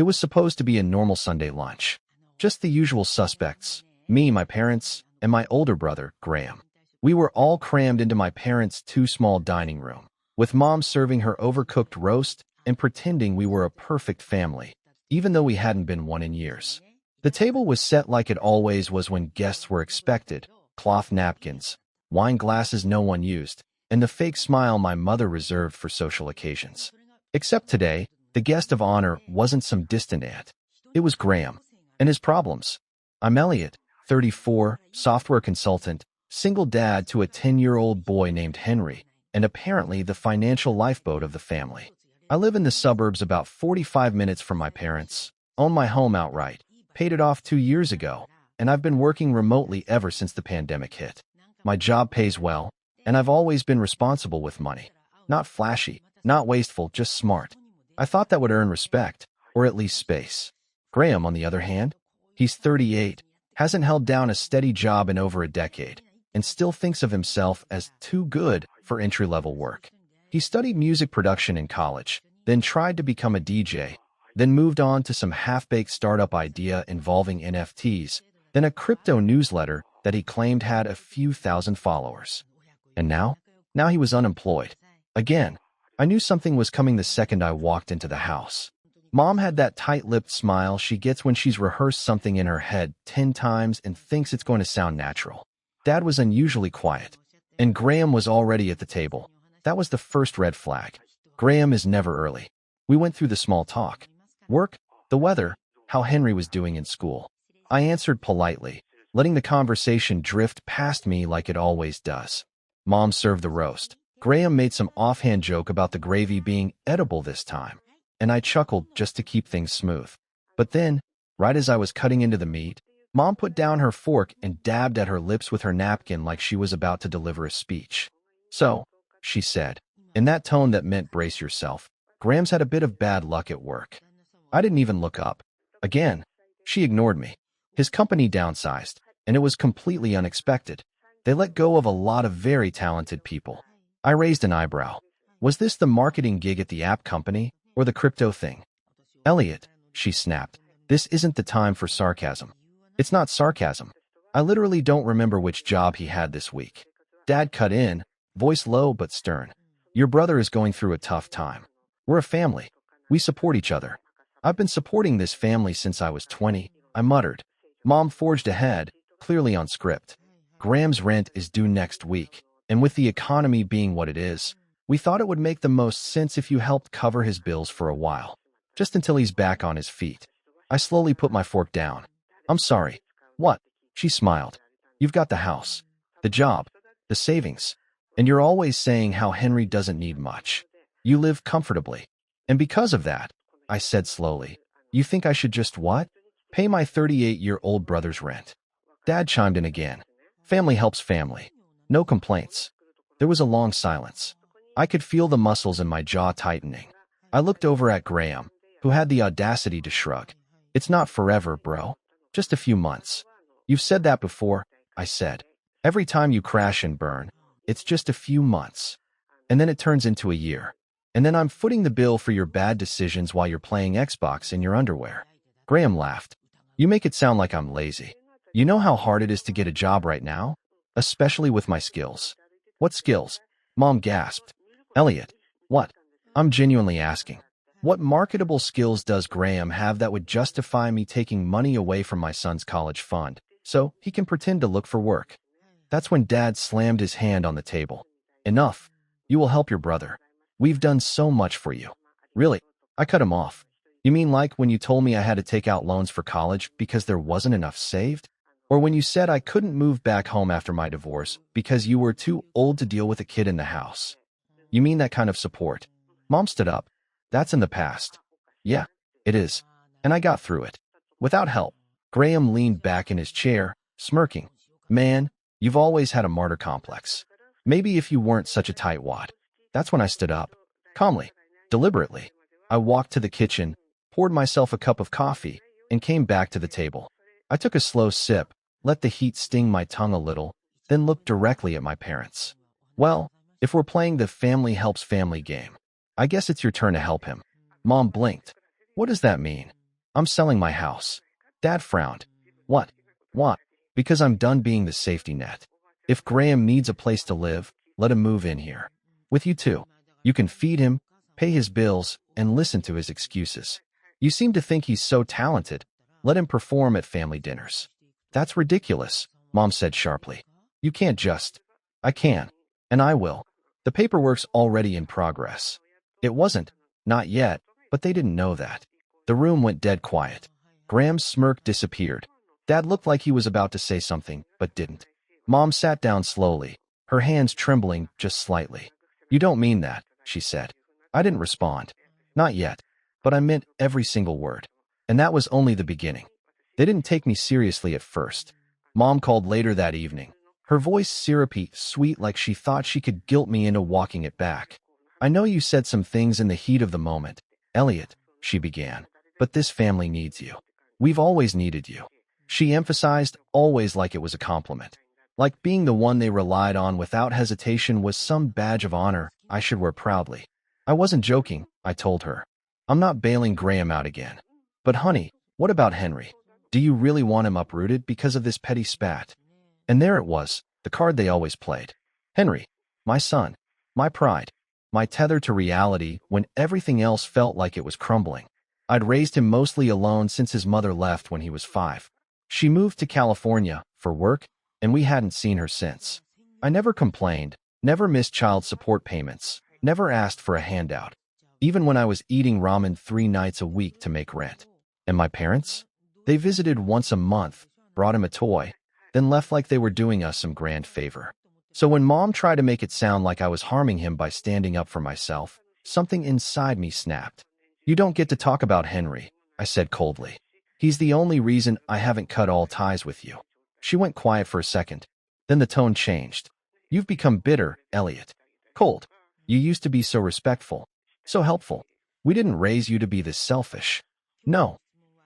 It was supposed to be a normal Sunday lunch. Just the usual suspects, me, my parents, and my older brother, Graham. We were all crammed into my parents' too small dining room, with Mom serving her overcooked roast and pretending we were a perfect family, even though we hadn't been one in years. The table was set like it always was when guests were expected: cloth napkins, wine glasses no one used, and the fake smile my mother reserved for social occasions. Except today, the guest of honor wasn't some distant aunt. It was Graham and his problems. I'm Elliot, 34, software consultant, single dad to a 10-year-old boy named Henry, and apparently the financial lifeboat of the family. I live in the suburbs about 45 minutes from my parents, own my home outright, paid it off 2 years ago, and I've been working remotely ever since the pandemic hit. My job pays well, and I've always been responsible with money. Not flashy, not wasteful, just smart. I thought that would earn respect, or at least space. Graham, on the other hand, he's 38, hasn't held down a steady job in over a decade, and still thinks of himself as too good for entry-level work. He studied music production in college, then tried to become a DJ, then moved on to some half-baked startup idea involving NFTs, then a crypto newsletter that he claimed had a few thousand followers. And now he was unemployed. Again, I knew something was coming the second I walked into the house. Mom had that tight-lipped smile she gets when she's rehearsed something in her head 10 times and thinks it's going to sound natural. Dad was unusually quiet, and Graham was already at the table. That was the first red flag. Graham is never early. We went through the small talk. Work, the weather, how Henry was doing in school. I answered politely, letting the conversation drift past me like it always does. Mom served the roast. Graham made some offhand joke about the gravy being edible this time, and I chuckled just to keep things smooth. But then, right as I was cutting into the meat, Mom put down her fork and dabbed at her lips with her napkin like she was about to deliver a speech. "So," she said, in that tone that meant brace yourself, "Graham's had a bit of bad luck at work." I didn't even look up. Again, she ignored me. His company downsized, and it was completely unexpected. They let go of a lot of very talented people. I raised an eyebrow. Was this the marketing gig at the app company, or the crypto thing? "Elliot," she snapped, "this isn't the time for sarcasm." "It's not sarcasm. I literally don't remember which job he had this week." Dad cut in, voice low but stern. "Your brother is going through a tough time. We're a family. We support each other. I've been supporting this family since I was 20, I muttered. Mom forged ahead, clearly on script. "Graham's rent is due next week, and with the economy being what it is, we thought it would make the most sense if you helped cover his bills for a while, just until he's back on his feet." I slowly put my fork down. "I'm sorry." "What?" She smiled. "You've got the house, the job, the savings, and you're always saying how Henry doesn't need much. You live comfortably. And because of that," I said slowly, "you think I should just what? Pay my 38-year-old brother's rent." Dad chimed in again. "Family helps family. No complaints." There was a long silence. I could feel the muscles in my jaw tightening. I looked over at Graham, who had the audacity to shrug. "It's not forever, bro. Just a few months." "You've said that before," I said. "Every time you crash and burn, it's just a few months. And then it turns into a year. And then I'm footing the bill for your bad decisions while you're playing Xbox in your underwear." Graham laughed. "You make it sound like I'm lazy. You know how hard it is to get a job right now? Especially with my skills." "What skills?" Mom gasped. "Elliot." "What?" I'm genuinely asking. What marketable skills does Graham have that would justify me taking money away from my son's college fund so he can pretend to look for work? That's when Dad slammed his hand on the table. "Enough. You will help your brother. We've done so much for you." "Really?" I cut him off. "You mean like when you told me I had to take out loans for college because there wasn't enough saved? Or when you said I couldn't move back home after my divorce because you were too old to deal with a kid in the house? You mean that kind of support?" Mom stood up. "That's in the past." "Yeah, it is. And I got through it. Without help." Graham leaned back in his chair, smirking. "Man, you've always had a martyr complex. Maybe if you weren't such a tightwad." That's when I stood up. Calmly, deliberately, I walked to the kitchen, poured myself a cup of coffee, and came back to the table. I took a slow sip, let the heat sting my tongue a little, then looked directly at my parents. "Well, if we're playing the family helps family game, I guess it's your turn to help him." Mom blinked. "What does that mean?" I'm selling my house. Dad frowned. What? What? Because I'm done being the safety net. If Graham needs a place to live, let him move in here. With you too. You can feed him, pay his bills, and listen to his excuses. You seem to think he's so talented. Let him perform at family dinners. That's ridiculous, Mom said sharply. You can't just. I can. And I will. The paperwork's already in progress. It wasn't. Not yet, but they didn't know that. The room went dead quiet. Graham's smirk disappeared. Dad looked like he was about to say something, but didn't. Mom sat down slowly, her hands trembling just slightly. You don't mean that, she said. I didn't respond. Not yet. But I meant every single word. And that was only the beginning. They didn't take me seriously at first. Mom called later that evening. Her voice syrupy, sweet, like she thought she could guilt me into walking it back. I know you said some things in the heat of the moment, Elliot, she began, but this family needs you. We've always needed you. She emphasized always, like it was a compliment. Like being the one they relied on without hesitation was some badge of honor I should wear proudly. I wasn't joking, I told her. I'm not bailing Graham out again. But honey, what about Henry? Do you really want him uprooted because of this petty spat? And there it was, the card they always played. Henry, my son, my pride, my tether to reality when everything else felt like it was crumbling. I'd raised him mostly alone since his mother left when he was 5. She moved to California for work, and we hadn't seen her since. I never complained, never missed child support payments, never asked for a handout, even when I was eating ramen 3 nights a week to make rent. And my parents? They visited once a month, brought him a toy, then left like they were doing us some grand favor. So when Mom tried to make it sound like I was harming him by standing up for myself, something inside me snapped. You don't get to talk about Henry, I said coldly. He's the only reason I haven't cut all ties with you. She went quiet for a second. Then the tone changed. You've become bitter, Elliot. Cold. You used to be so respectful, so helpful. We didn't raise you to be this selfish. No,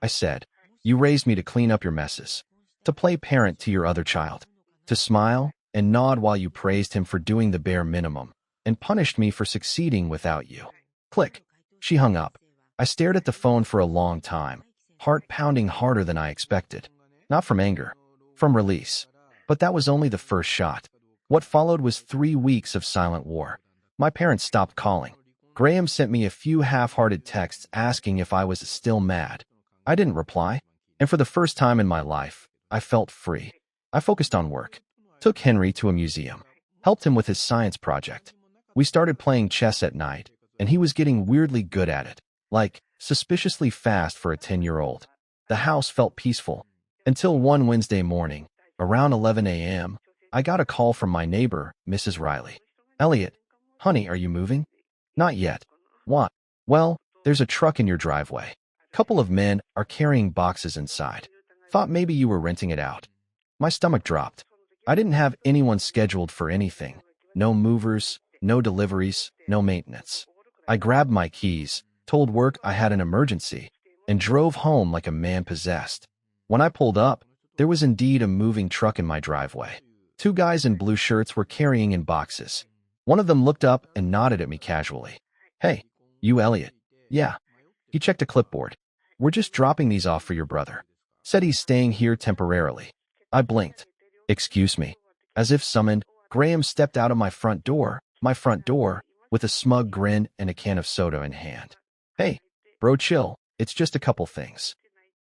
I said. You raised me to clean up your messes, to play parent to your other child, to smile and nod while you praised him for doing the bare minimum, and punished me for succeeding without you. Click. She hung up. I stared at the phone for a long time, heart pounding harder than I expected. Not from anger, from release. But that was only the first shot. What followed was 3 weeks of silent war. My parents stopped calling. Graham sent me a few half-hearted texts asking if I was still mad. I didn't reply, and for the first time in my life, I felt free. I focused on work, took Henry to a museum, helped him with his science project. We started playing chess at night, and he was getting weirdly good at it, like suspiciously fast for a 10-year-old. The house felt peaceful, until one Wednesday morning, around 11 a.m., I got a call from my neighbor, Mrs. Riley. Elliot, honey, are you moving? Not yet. What? Well, there's a truck in your driveway. Couple of men are carrying boxes inside. Thought maybe you were renting it out. My stomach dropped. I didn't have anyone scheduled for anything. No movers, no deliveries, no maintenance. I grabbed my keys, told work I had an emergency, and drove home like a man possessed. When I pulled up, there was indeed a moving truck in my driveway. 2 guys in blue shirts were carrying in boxes. One of them looked up and nodded at me casually. Hey, you Elliot. Yeah. He checked a clipboard. We're just dropping these off for your brother. Said he's staying here temporarily. I blinked. Excuse me. As if summoned, Graham stepped out of my front door, with a smug grin and a can of soda in hand. Hey, bro, chill. It's just a couple things.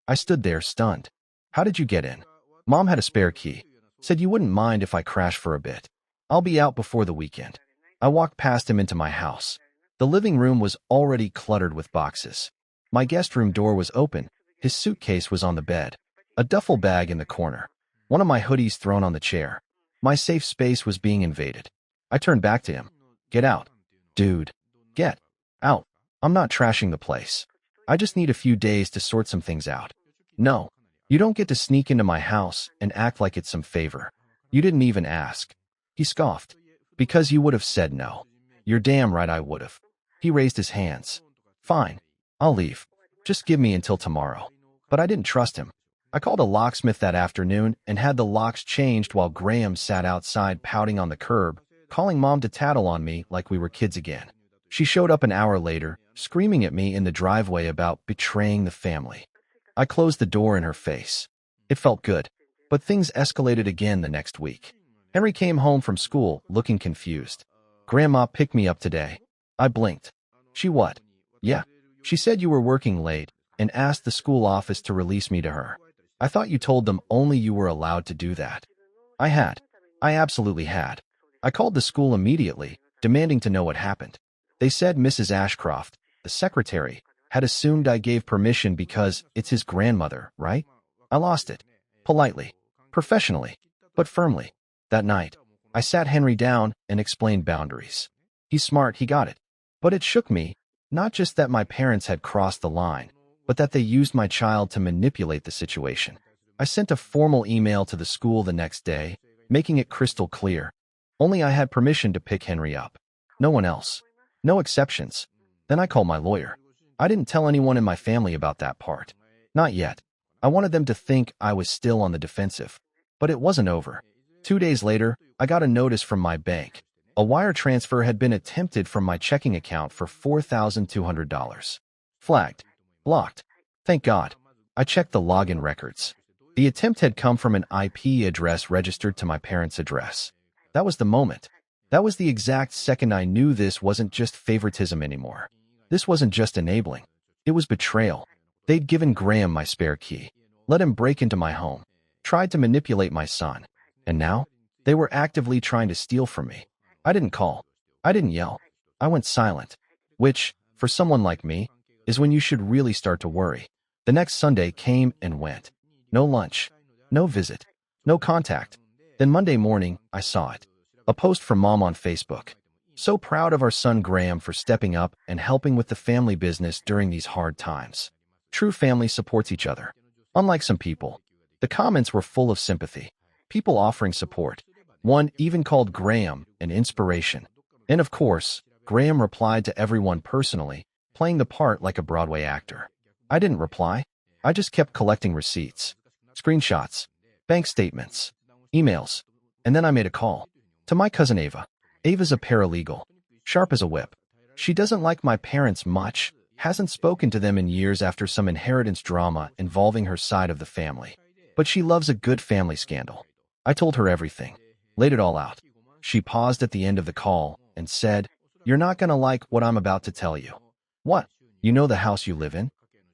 I stood there stunned. How did you get in? Mom had a spare key. Said you wouldn't mind if I crashed for a bit. I'll be out before the weekend. I walked past him into my house. The living room was already cluttered with boxes. My guest room door was open. His suitcase was on the bed. A duffel bag in the corner. One of my hoodies thrown on the chair. My safe space was being invaded. I turned back to him. Get out. Dude. Get out. I'm not trashing the place. I just need a few days to sort some things out. No. You don't get to sneak into my house and act like it's some favor. You didn't even ask. He scoffed. Because you would have said no. You're damn right I would have. He raised his hands. Fine. I'll leave. Just give me until tomorrow. But I didn't trust him. I called a locksmith that afternoon and had the locks changed while Graham sat outside pouting on the curb, calling Mom to tattle on me like we were kids again. She showed up an hour later, screaming at me in the driveway about betraying the family. I closed the door in her face. It felt good, but things escalated again the next week. Henry came home from school looking confused. Grandma picked me up today. I blinked. She what? Yeah. She said you were working late and asked the school office to release me to her. I thought you told them only you were allowed to do that. I had. I absolutely had. I called the school immediately, demanding to know what happened. They said Mrs. Ashcroft, the secretary, had assumed I gave permission because it's his grandmother, right? I lost it. Politely. Professionally. But firmly. That night, I sat Henry down and explained boundaries. He's smart, he got it. But it shook me, not just that my parents had crossed the line, but that they used my child to manipulate the situation. I sent a formal email to the school the next day, making it crystal clear. Only I had permission to pick Henry up. No one else. No exceptions. Then I called my lawyer. I didn't tell anyone in my family about that part. Not yet. I wanted them to think I was still on the defensive. But it wasn't over. 2 days later, I got a notice from my bank. A wire transfer had been attempted from my checking account for $4,200. Flagged. Blocked. Thank God. I checked the login records. The attempt had come from an IP address registered to my parents' address. That was the moment. That was the exact second I knew this wasn't just favoritism anymore. This wasn't just enabling. It was betrayal. They'd given Graham my spare key, let him break into my home, tried to manipulate my son, and now they were actively trying to steal from me. I didn't call. I didn't yell. I went silent, which, for someone like me, is when you should really start to worry. The next Sunday came and went. No lunch, no visit, no contact. Then Monday morning, I saw it. A post from Mom on Facebook. So proud of our son Graham for stepping up and helping with the family business during these hard times. True family supports each other. Unlike some people, the comments were full of sympathy. People offering support. One even called Graham an inspiration. And of course, Graham replied to everyone personally, playing the part like a Broadway actor. I didn't reply. I just kept collecting receipts, screenshots, bank statements, emails, and then I made a call. To my cousin Ava. Ava's a paralegal, sharp as a whip. She doesn't like my parents much, hasn't spoken to them in years after some inheritance drama involving her side of the family. But she loves a good family scandal. I told her everything, laid it all out. She paused at the end of the call and said, "You're not gonna like what I'm about to tell you." What? You know the house you live in?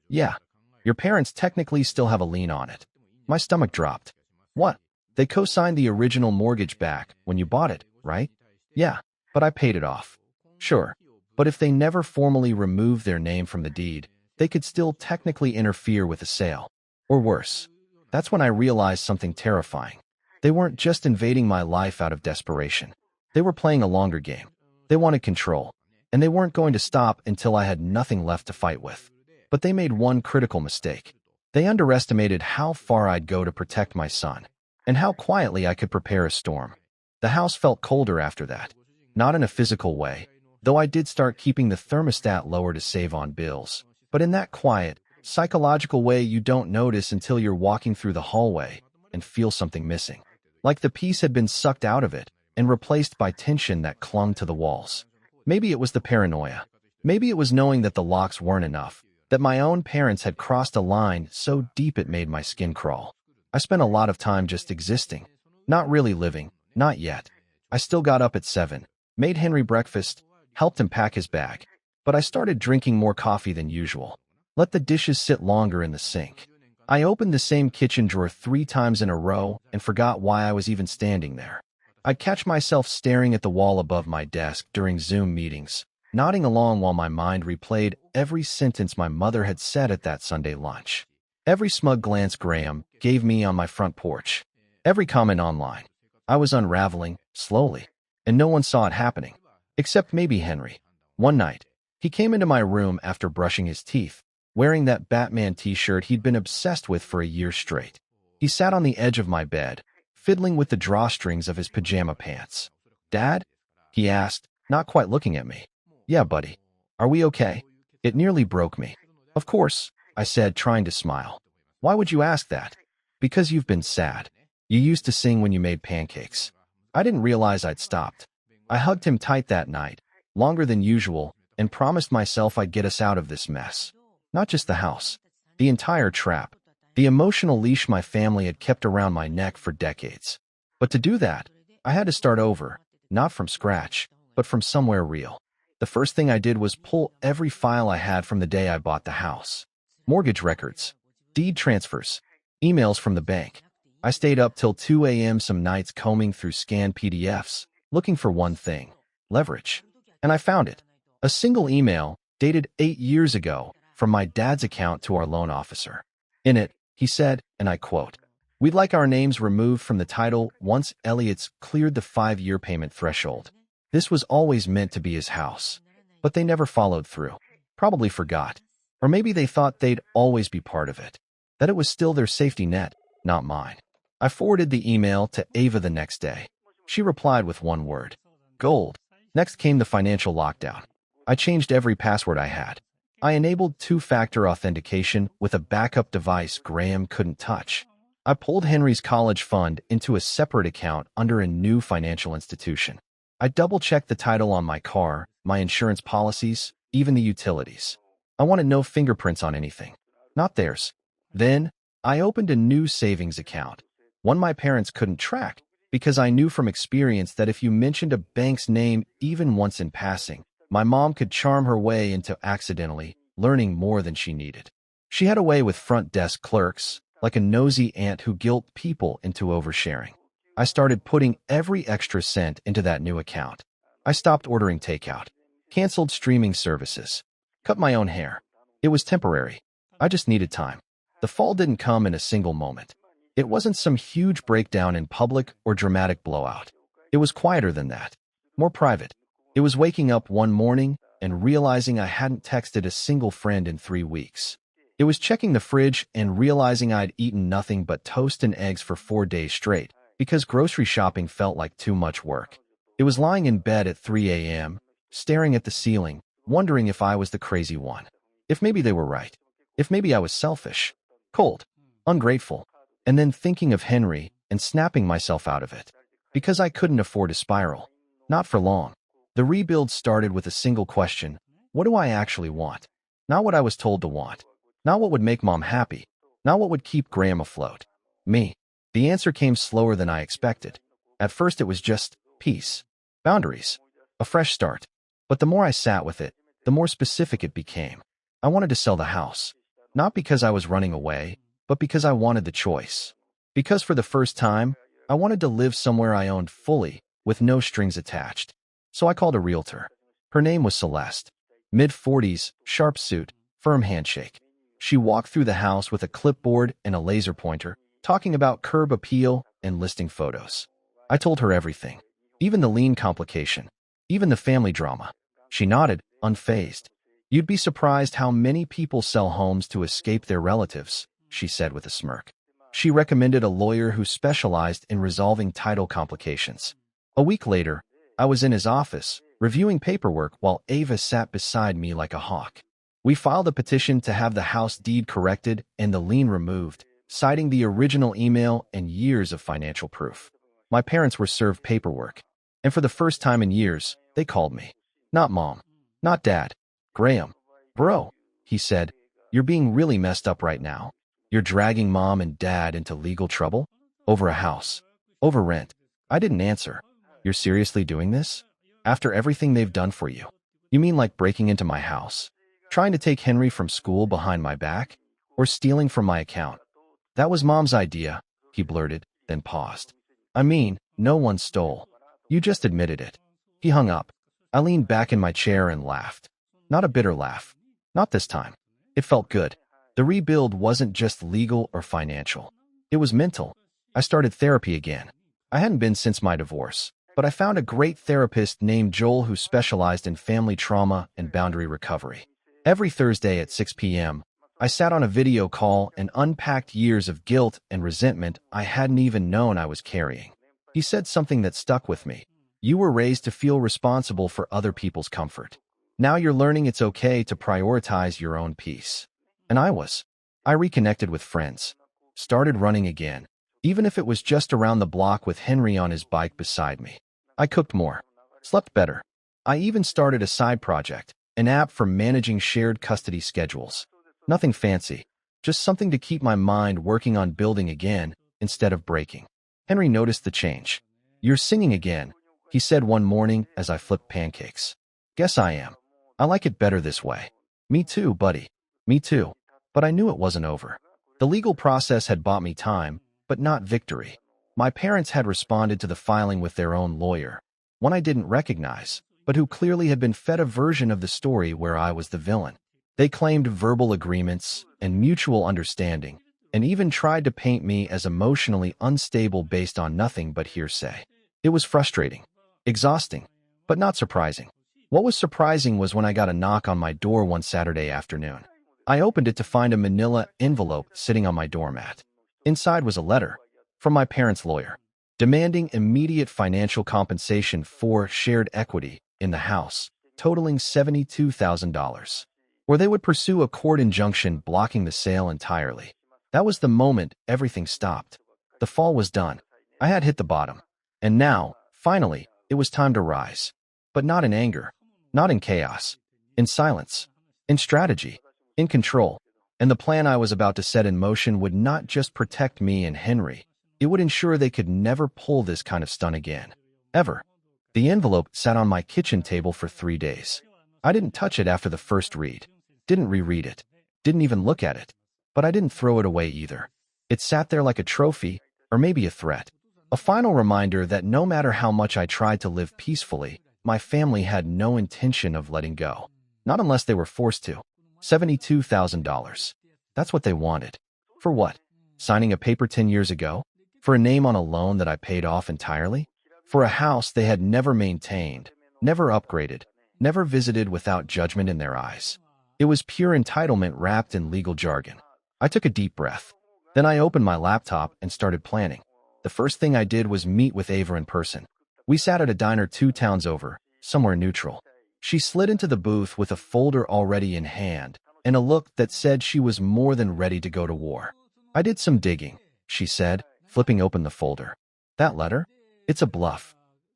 Yeah. Your parents technically still have a lien on it. My stomach dropped. What? They co-signed the original mortgage back when you bought it, right? Yeah, but I paid it off. Sure, but if they never formally removed their name from the deed, they could still technically interfere with the sale. Or worse. That's when I realized something terrifying. They weren't just invading my life out of desperation. They were playing a longer game. They wanted control, and they weren't going to stop until I had nothing left to fight with. But they made one critical mistake. They underestimated how far I'd go to protect my son, and how quietly I could prepare a storm. The house felt colder after that. Not in a physical way, though I did start keeping the thermostat lower to save on bills, but in that quiet, psychological way you don't notice until you're walking through the hallway and feel something missing. Like the peace had been sucked out of it and replaced by tension that clung to the walls. Maybe it was the paranoia. Maybe it was knowing that the locks weren't enough, that my own parents had crossed a line so deep it made my skin crawl. I spent a lot of time just existing, not really living, not yet. I still got up at 7, made Henry breakfast, helped him pack his bag, but I started drinking more coffee than usual. Let the dishes sit longer in the sink. I opened the same kitchen drawer 3 times in a row and forgot why I was even standing there. I'd catch myself staring at the wall above my desk during Zoom meetings, nodding along while my mind replayed every sentence my mother had said at that Sunday lunch. Every smug glance Graham gave me on my front porch. Every comment online. I was unraveling, slowly, and no one saw it happening, except maybe Henry. One night, he came into my room after brushing his teeth, wearing that Batman t-shirt he'd been obsessed with for a year straight. He sat on the edge of my bed, fiddling with the drawstrings of his pajama pants. "Dad?" he asked, not quite looking at me. "Yeah, buddy. Are we okay?" It nearly broke me. "Of course," I said, trying to smile. "Why would you ask that?" "Because you've been sad. You used to sing when you made pancakes." I didn't realize I'd stopped. I hugged him tight that night, longer than usual, and promised myself I'd get us out of this mess. Not just the house. The entire trap. The emotional leash my family had kept around my neck for decades. But to do that, I had to start over, not from scratch, but from somewhere real. The first thing I did was pull every file I had from the day I bought the house. Mortgage records, deed transfers, emails from the bank. I stayed up till 2 a.m. some nights combing through scanned PDFs, looking for one thing: leverage. And I found it. A single email, dated 8 years ago, from my dad's account to our loan officer. In it, he said, and I quote, "We'd like our names removed from the title once Elliot's cleared the 5-year payment threshold." This was always meant to be his house. But they never followed through. Probably forgot. Or maybe they thought they'd always be part of it. That it was still their safety net, not mine. I forwarded the email to Ava the next day. She replied with one word: gold. Next came the financial lockdown. I changed every password I had. I enabled two-factor authentication with a backup device Graham couldn't touch. I pulled Henry's college fund into a separate account under a new financial institution. I double-checked the title on my car, my insurance policies, even the utilities. I wanted no fingerprints on anything. Not theirs. Then, I opened a new savings account, one my parents couldn't track, because I knew from experience that if you mentioned a bank's name even once in passing, my mom could charm her way into accidentally learning more than she needed. She had a way with front desk clerks, like a nosy aunt who guilt people into oversharing. I started putting every extra cent into that new account. I stopped ordering takeout, canceled streaming services, cut my own hair. It was temporary. I just needed time. The fall didn't come in a single moment. It wasn't some huge breakdown in public or dramatic blowout. It was quieter than that, more private. It was waking up one morning and realizing I hadn't texted a single friend in 3 weeks. It was checking the fridge and realizing I'd eaten nothing but toast and eggs for 4 days straight because grocery shopping felt like too much work. It was lying in bed at 3 a.m., staring at the ceiling, wondering if I was the crazy one. If maybe they were right. If maybe I was selfish, cold, ungrateful. And then thinking of Henry and snapping myself out of it. Because I couldn't afford to spiral. Not for long. The rebuild started with a single question: what do I actually want? Not what I was told to want. Not what would make Mom happy. Not what would keep Graham afloat. Me. The answer came slower than I expected. At first it was just peace, boundaries, a fresh start. But the more I sat with it, the more specific it became. I wanted to sell the house. Not because I was running away, but because I wanted the choice. Because for the first time, I wanted to live somewhere I owned fully, with no strings attached. So I called a realtor. Her name was Celeste. Mid-40s, sharp suit, firm handshake. She walked through the house with a clipboard and a laser pointer, talking about curb appeal and listing photos. I told her everything, even the lien complication, even the family drama. She nodded, unfazed. "You'd be surprised how many people sell homes to escape their relatives," she said with a smirk. She recommended a lawyer who specialized in resolving title complications. A week later, I was in his office, reviewing paperwork while Ava sat beside me like a hawk. We filed a petition to have the house deed corrected and the lien removed, citing the original email and years of financial proof. My parents were served paperwork, and for the first time in years, they called me. Not Mom. Not Dad. Graham. "Bro," he said, "you're being really messed up right now. You're dragging Mom and Dad into legal trouble? Over a house. Over rent." I didn't answer. "You're seriously doing this? After everything they've done for you? You mean like breaking into my house? Trying to take Henry from school behind my back? Or stealing from my account?" "That was Mom's idea," he blurted, then paused. "I mean, no one stole. You just admitted it." He hung up. I leaned back in my chair and laughed. Not a bitter laugh. Not this time. It felt good. The rebuild wasn't just legal or financial. It was mental. I started therapy again. I hadn't been since my divorce, but I found a great therapist named Joel who specialized in family trauma and boundary recovery. Every Thursday at 6 p.m., I sat on a video call and unpacked years of guilt and resentment I hadn't even known I was carrying. He said something that stuck with me. "You were raised to feel responsible for other people's comfort. Now you're learning it's okay to prioritize your own peace." And I was. I reconnected with friends. Started running again, even if it was just around the block with Henry on his bike beside me. I cooked more. Slept better. I even started a side project, an app for managing shared custody schedules. Nothing fancy. Just something to keep my mind working on building again instead of breaking. Henry noticed the change. "You're singing again," he said one morning as I flipped pancakes. "Guess I am. I like it better this way." "Me too, buddy. Me too." But I knew it wasn't over. The legal process had bought me time, but not victory. My parents had responded to the filing with their own lawyer, one I didn't recognize, but who clearly had been fed a version of the story where I was the villain. They claimed verbal agreements and mutual understanding, and even tried to paint me as emotionally unstable based on nothing but hearsay. It was frustrating, exhausting, but not surprising. What was surprising was when I got a knock on my door one Saturday afternoon. I opened it to find a manila envelope sitting on my doormat. Inside was a letter from my parents' lawyer, demanding immediate financial compensation for shared equity in the house, totaling $72,000, or they would pursue a court injunction blocking the sale entirely. That was the moment everything stopped. The fall was done. I had hit the bottom. And now, finally, it was time to rise. But not in anger, not in chaos, in silence, in strategy, in control. And the plan I was about to set in motion would not just protect me and Henry. It would ensure they could never pull this kind of stunt again. Ever. The envelope sat on my kitchen table for 3 days. I didn't touch it after the first read. Didn't reread it. Didn't even look at it. But I didn't throw it away either. It sat there like a trophy, or maybe a threat. A final reminder that no matter how much I tried to live peacefully, my family had no intention of letting go. Not unless they were forced to. $72,000. That's what they wanted. For what? Signing a paper 10 years ago? For a name on a loan that I paid off entirely? For a house they had never maintained, never upgraded, never visited without judgment in their eyes. It was pure entitlement wrapped in legal jargon. I took a deep breath. Then I opened my laptop and started planning. The first thing I did was meet with Ava in person. We sat at a diner 2 towns over, somewhere neutral. She slid into the booth with a folder already in hand and a look that said she was more than ready to go to war. "I did some digging," she said, flipping open the folder. "That letter? It's a bluff."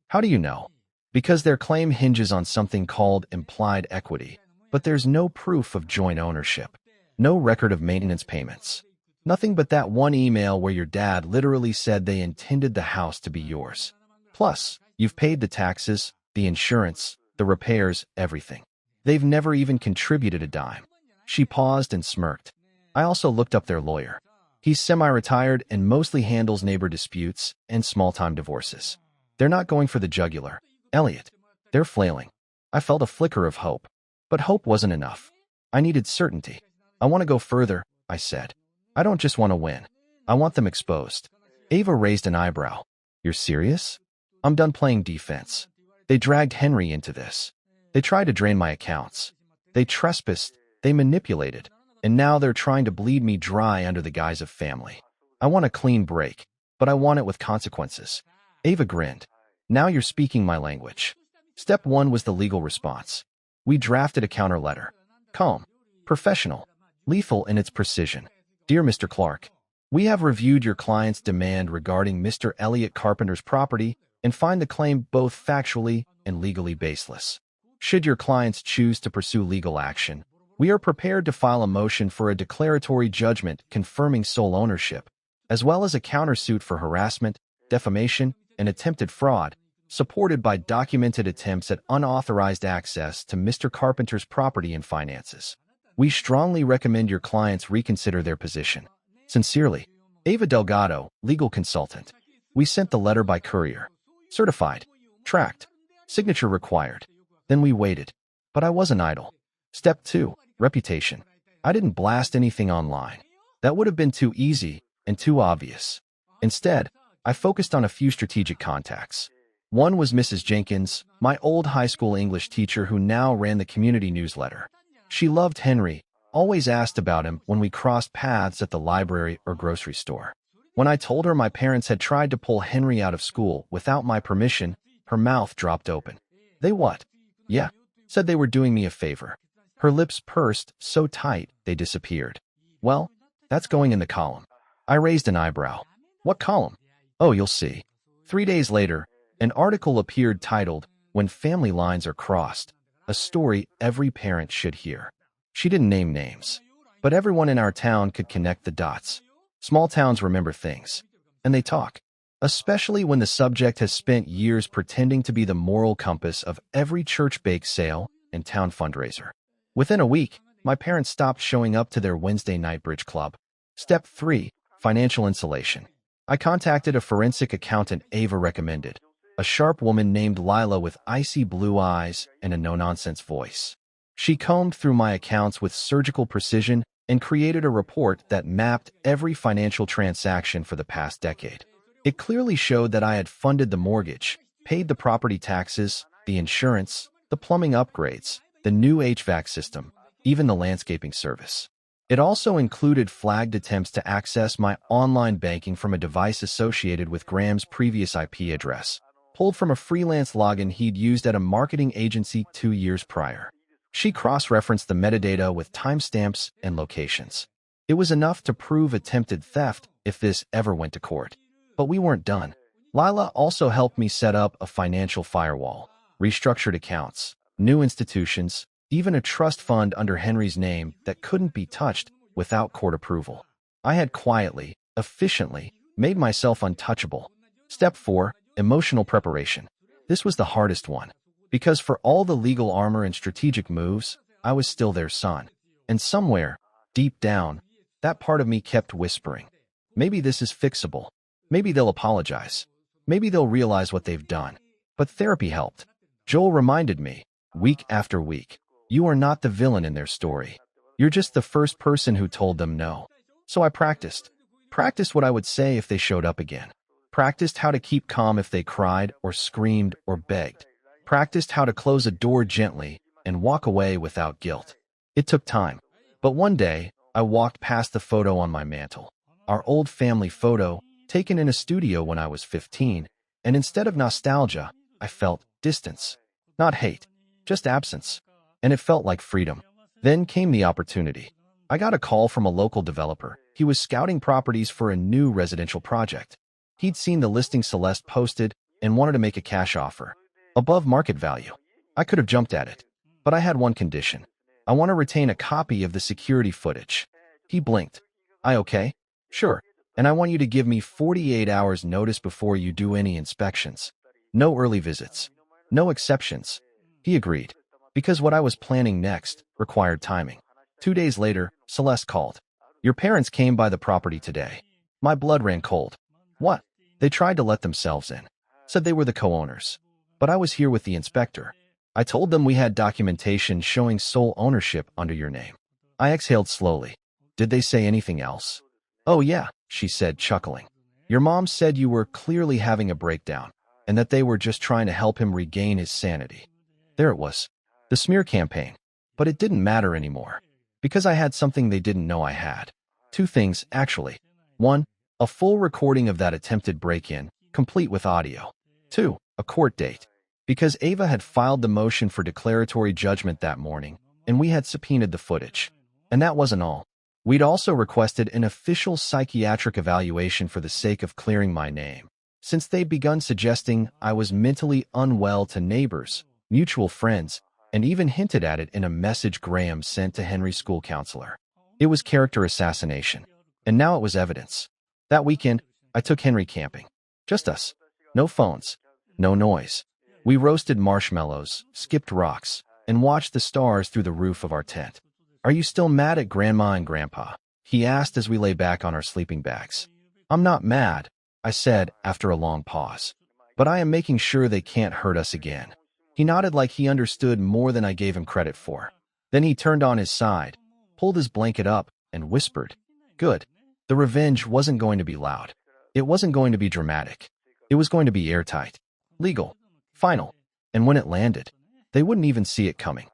"How do you know?" "Because their claim hinges on something called implied equity, but there's no proof of joint ownership. No record of maintenance payments. Nothing but that one email where your dad literally said they intended the house to be yours. Plus, you've paid the taxes, the insurance, the repairs, everything. They've never even contributed a dime." She paused and smirked. I also looked up their lawyer. He's semi-retired and mostly handles neighbor disputes and small-time divorces. They're not going for the jugular, Elliot. They're flailing. I felt a flicker of hope. But hope wasn't enough. I needed certainty. "I want to go further," I said. "I don't just want to win. I want them exposed." Ava raised an eyebrow. "You're serious?" "I'm done playing defense. They dragged Henry into this. They tried to drain my accounts. They trespassed, they manipulated, and now they're trying to bleed me dry under the guise of family. I want a clean break, but I want it with consequences." Ava grinned. "Now you're speaking my language." Step 1 was the legal response. We drafted a counter letter. Calm, professional, lethal in its precision. "Dear Mr. Clark, we have reviewed your client's demand regarding Mr. Elliot Carpenter's property and find the claim both factually and legally baseless. Should your clients choose to pursue legal action, we are prepared to file a motion for a declaratory judgment confirming sole ownership, as well as a countersuit for harassment, defamation, and attempted fraud, supported by documented attempts at unauthorized access to Mr. Carpenter's property and finances. We strongly recommend your clients reconsider their position. Sincerely, Ava Delgado, legal consultant." We sent the letter by courier. Certified. Tracked. Signature required. Then we waited. But I wasn't idle. Step 2. Reputation. I didn't blast anything online. That would have been too easy and too obvious. Instead, I focused on a few strategic contacts. One was Mrs. Jenkins, my old high school English teacher who now ran the community newsletter. She loved Henry, always asked about him when we crossed paths at the library or grocery store. When I told her my parents had tried to pull Henry out of school without my permission, her mouth dropped open. "They what?" "Yeah," said they were doing me a favor. Her lips pursed so tight they disappeared. "Well, that's going in the column." I raised an eyebrow. "What column?" "Oh, you'll see." 3 days later, an article appeared titled, "When Family Lines Are Crossed, a Story Every Parent Should Hear." She didn't name names, But everyone in our town could connect the dots. Small towns remember things. And they talk. Especially when the subject has spent years pretending to be the moral compass of every church bake sale and town fundraiser. Within a week, my parents stopped showing up to their Wednesday night bridge club. Step 3. Financial insulation. I contacted a forensic accountant Ava recommended, a sharp woman named Lila with icy blue eyes and a no-nonsense voice. She combed through my accounts with surgical precision and created a report that mapped every financial transaction for the past decade. It clearly showed that I had funded the mortgage, paid the property taxes, the insurance, the plumbing upgrades, the new HVAC system, even the landscaping service. It also included flagged attempts to access my online banking from a device associated with Graham's previous IP address, pulled from a freelance login he'd used at a marketing agency 2 years prior. She cross-referenced the metadata with timestamps and locations. It was enough to prove attempted theft if this ever went to court. But we weren't done. Lila also helped me set up a financial firewall, restructured accounts, new institutions, even a trust fund under Henry's name that couldn't be touched without court approval. I had quietly, efficiently, made myself untouchable. Step 4. Emotional preparation. This was the hardest one, because for all the legal armor and strategic moves, I was still their son. And somewhere, deep down, that part of me kept whispering, maybe this is fixable. Maybe they'll apologize. Maybe they'll realize what they've done. But therapy helped. Joel reminded me, week after week, you are not the villain in their story. You're just the first person who told them no. So I practiced. Practiced what I would say if they showed up again. Practiced how to keep calm if they cried or screamed or begged. Practiced how to close a door gently and walk away without guilt. It took time. But one day, I walked past the photo on my mantle. Our old family photo, taken in a studio when I was 15, and instead of nostalgia, I felt distance. Not hate, just absence. And it felt like freedom. Then came the opportunity. I got a call from a local developer. He was scouting properties for a new residential project. He'd seen the listing Celeste posted and wanted to make a cash offer, above market value. I could have jumped at it, but I had one condition. I want to retain a copy of the security footage. He blinked. I okay? Sure. And I want you to give me 48 hours notice before you do any inspections. No early visits. No exceptions. He agreed, because what I was planning next required timing. 2 days later, Celeste called. Your parents came by the property today. My blood ran cold. What? They tried to let themselves in. Said they were the co-owners. But I was here with the inspector. I told them we had documentation showing sole ownership under your name. I exhaled slowly. Did they say anything else? Oh yeah, she said, chuckling. Your mom said you were clearly having a breakdown, and that they were just trying to help him regain his sanity. There it was. The smear campaign. But it didn't matter anymore. Because I had something they didn't know I had. 2 things, actually. 1, a full recording of that attempted break-in, complete with audio. 2, a court date. Because Ava had filed the motion for declaratory judgment that morning, and we had subpoenaed the footage. And that wasn't all. We'd also requested an official psychiatric evaluation for the sake of clearing my name, since they'd begun suggesting I was mentally unwell to neighbors, mutual friends, and even hinted at it in a message Graham sent to Henry's school counselor. It was character assassination, and now it was evidence. That weekend, I took Henry camping. Just us. No phones. No noise. We roasted marshmallows, skipped rocks, and watched the stars through the roof of our tent. Are you still mad at Grandma and Grandpa? He asked as we lay back on our sleeping bags. I'm not mad, I said after a long pause. But I am making sure they can't hurt us again. He nodded like he understood more than I gave him credit for. Then he turned on his side, pulled his blanket up, and whispered, Good. The revenge wasn't going to be loud. It wasn't going to be dramatic. It was going to be airtight, legal, final. And when it landed, they wouldn't even see it coming.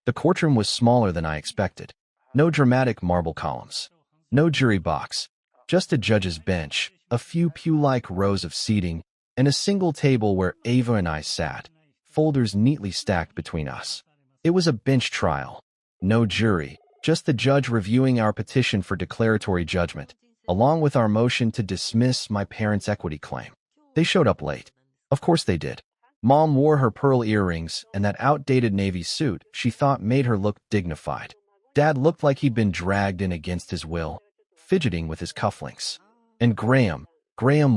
The courtroom was smaller than I expected. No dramatic marble columns. No jury box. Just a judge's bench, a few pew-like rows of seating, and a single table where Ava and I sat, folders neatly stacked between us. It was a bench trial. No jury, just the judge reviewing our petition for declaratory judgment, along with our motion to dismiss my parents' equity claim. They showed up late. Of course they did. Mom wore her pearl earrings and that outdated navy suit she thought made her look dignified. Dad looked like he'd been dragged in against his will, fidgeting with his cufflinks. And Graham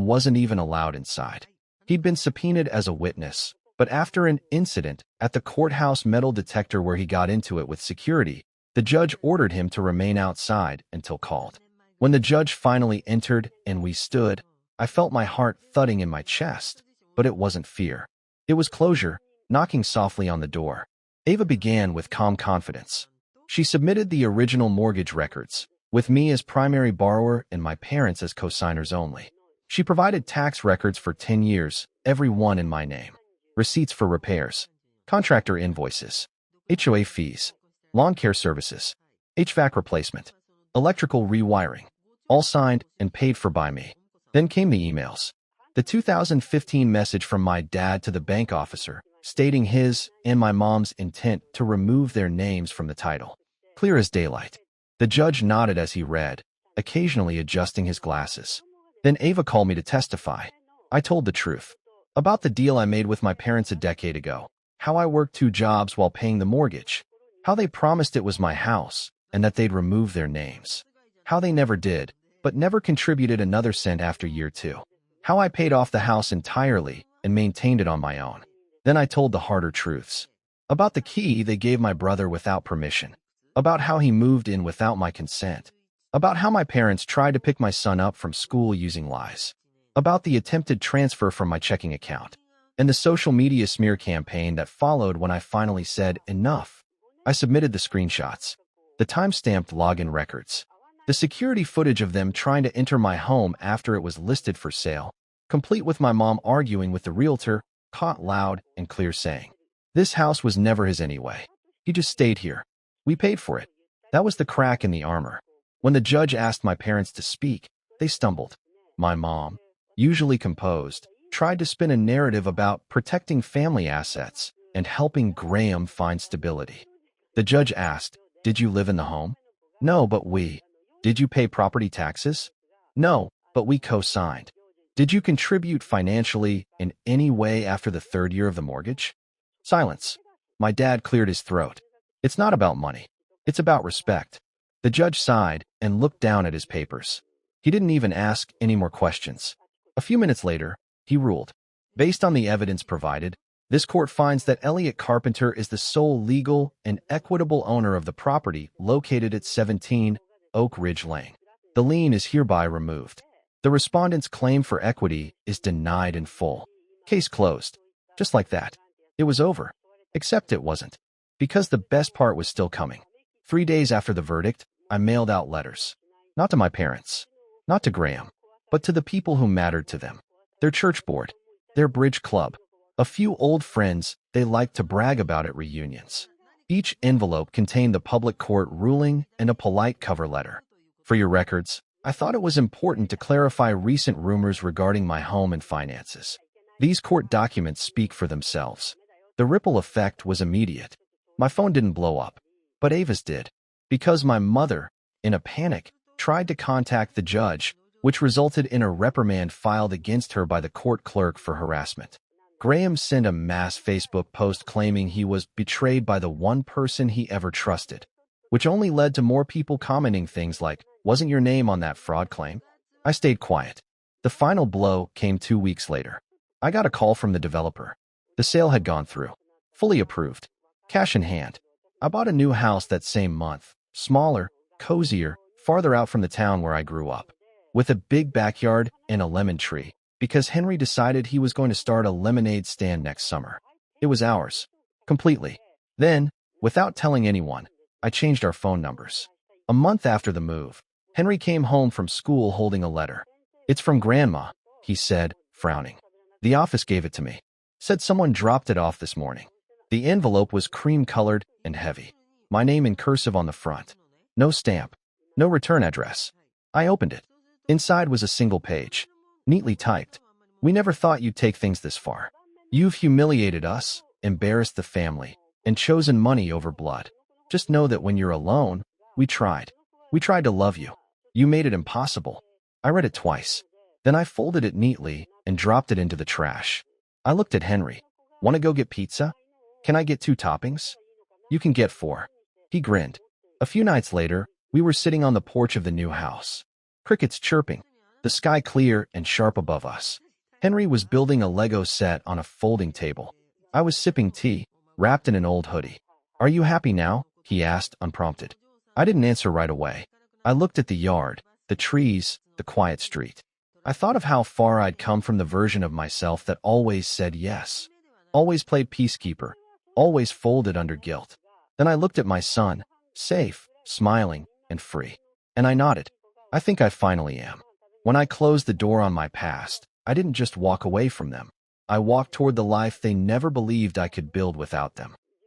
wasn't even allowed inside. He'd been subpoenaed as a witness, but after an incident at the courthouse metal detector where he got into it with security, the judge ordered him to remain outside until called. When the judge finally entered and we stood, I felt my heart thudding in my chest, but it wasn't fear. It was closure, knocking softly on the door. Ava began with calm confidence. She submitted the original mortgage records, with me as primary borrower and my parents as co-signers only. She provided tax records for 10 years, every one in my name. Receipts for repairs, contractor invoices, HOA fees, lawn care services, HVAC replacement, electrical rewiring, all signed and paid for by me. Then came the emails. The 2015 message from my dad to the bank officer, stating his and my mom's intent to remove their names from the title. Clear as daylight. The judge nodded as he read, occasionally adjusting his glasses. Then Ava called me to testify. I told the truth. About the deal I made with my parents a decade ago. How I worked 2 jobs while paying the mortgage. How they promised it was my house and that they'd remove their names. How they never did, but never contributed another cent after year 2. How I paid off the house entirely and maintained it on my own. Then I told the harder truths. About the key they gave my brother without permission. About how he moved in without my consent. About how my parents tried to pick my son up from school using lies. About the attempted transfer from my checking account. And the social media smear campaign that followed when I finally said enough. I submitted the screenshots. The time-stamped login records. The security footage of them trying to enter my home after it was listed for sale, complete with my mom arguing with the realtor, caught loud and clear saying, "This house was never his anyway. He just stayed here. We paid for it." That was the crack in the armor. When the judge asked my parents to speak, they stumbled. My mom, usually composed, tried to spin a narrative about protecting family assets and helping Graham find stability. The judge asked, "Did you live in the home?" "No, but we." "Did you pay property taxes?" "No, but we co-signed." "Did you contribute financially in any way after the 3rd year of the mortgage?" Silence. My dad cleared his throat. "It's not about money. It's about respect." The judge sighed and looked down at his papers. He didn't even ask any more questions. A few minutes later, he ruled. Based on the evidence provided, this court finds that Elliot Carpenter is the sole legal and equitable owner of the property located at 17 Oak Ridge Lane. The lien is hereby removed. The respondent's claim for equity is denied in full. Case closed. Just like that. It was over. Except it wasn't. Because the best part was still coming. 3 days after the verdict, I mailed out letters. Not to my parents. Not to Graham. But to the people who mattered to them. Their church board. Their bridge club. A few old friends they liked to brag about at reunions. Each envelope contained the public court ruling and a polite cover letter. For your records, I thought it was important to clarify recent rumors regarding my home and finances. These court documents speak for themselves. The ripple effect was immediate. My phone didn't blow up, but Ava's did. Because my mother, in a panic, tried to contact the judge, which resulted in a reprimand filed against her by the court clerk for harassment. Graham sent a mass Facebook post claiming he was betrayed by the one person he ever trusted, which only led to more people commenting things like, "Wasn't your name on that fraud claim?" I stayed quiet. The final blow came 2 weeks later. I got a call from the developer. The sale had gone through. Fully approved. Cash in hand. I bought a new house that same month. Smaller, cozier, farther out from the town where I grew up. With a big backyard and a lemon tree. Because Henry decided he was going to start a lemonade stand next summer. It was ours. Completely. Then, without telling anyone, I changed our phone numbers. A month after the move, Henry came home from school holding a letter. "It's from Grandma," he said, frowning. "The office gave it to me. Said someone dropped it off this morning." The envelope was cream-colored and heavy. My name in cursive on the front. No stamp. No return address. I opened it. Inside was a single page. Neatly typed. "We never thought you'd take things this far. You've humiliated us, embarrassed the family, and chosen money over blood. Just know that when you're alone, we tried. We tried to love you. You made it impossible." I read it twice. Then I folded it neatly and dropped it into the trash. I looked at Henry. "Want to go get pizza? Can I get 2 toppings?" "You can get 4. He grinned. A few nights later, we were sitting on the porch of the new house. Crickets chirping, the sky clear and sharp above us. Henry was building a Lego set on a folding table. I was sipping tea, wrapped in an old hoodie. "Are you happy now?" he asked, unprompted. I didn't answer right away. I looked at the yard, the trees, the quiet street. I thought of how far I'd come from the version of myself that always said yes, always played peacekeeper, always folded under guilt. Then I looked at my son, safe, smiling, and free. And I nodded. I think I finally am. When I closed the door on my past, I didn't just walk away from them. I walked toward the life they never believed I could build without them.